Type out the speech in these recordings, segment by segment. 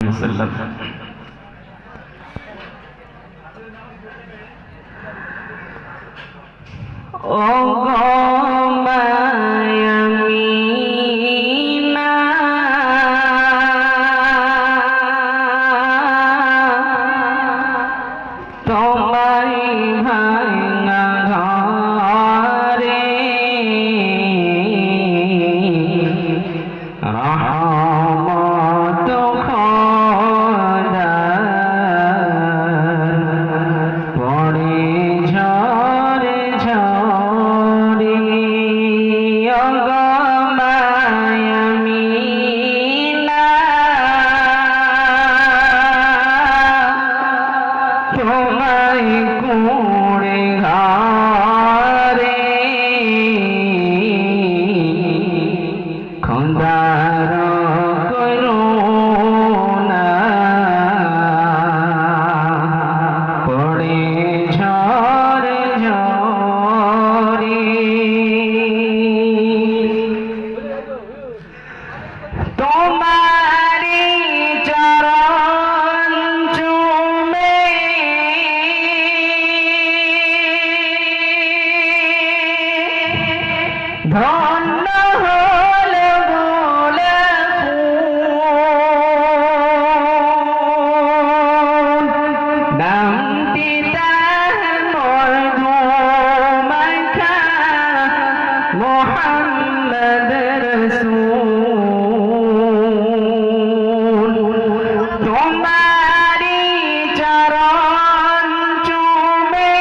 ওয়াসাল্লাম। ও গো মায়ামিনা তোমায় ভাঙা ঘরে রহমত খোদার পড়ে ঝরে ঝরে ও গো মায়ামিনা তোমায় কুড়ে ঘরে খোদার করুণা পড়ে ঝরে ঝরে তোমারি চরণ চুমে ধন্য হল গোলাপ ফুল নামটি তার মধু মাখা মুহাম্মদ রাসূল তোমারি চরণ চুমে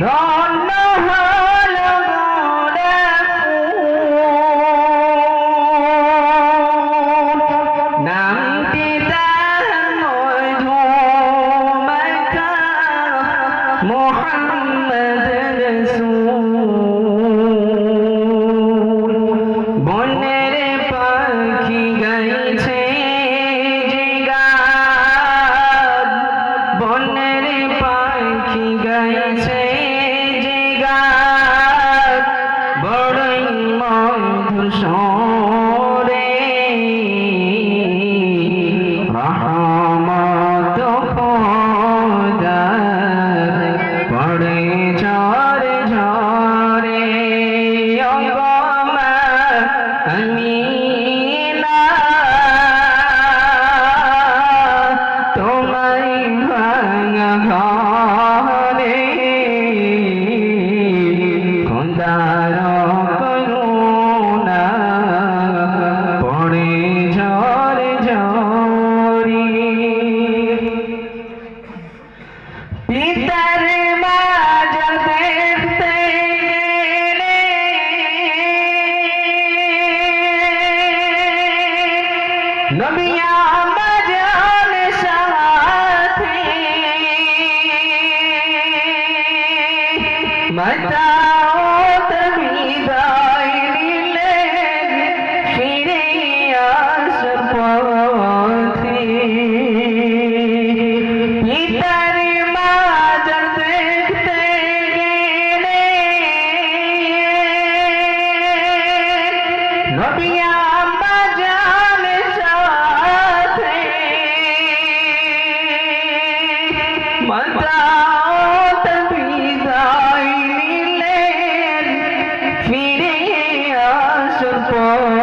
ধন্য হল গোলাপ ফুল নামটি তার মধু মাখা মুহাম্মদ রাসূল বনের পাখি গাইছে যে গান বনের পাখি গাইছে যে গান বড়ই মধুর সুরে রহমত খোদার পড়ে ঝরে ঝরে ও গো মায়ামিনা তোমায় ভাঙা ঘরে খোদার করুণা পড়ে ঝরে ঝরে পিতার মাঝে দেখতে গেলে নবী আমাজন সাথে মতাওত বিদায় নিলেন ফিরে আসার পথে পিতার মাঝে দেখতে গেলে নবী আমাজন সাথে মতাওত বিদায় নিলেন ফিরে আসার পথে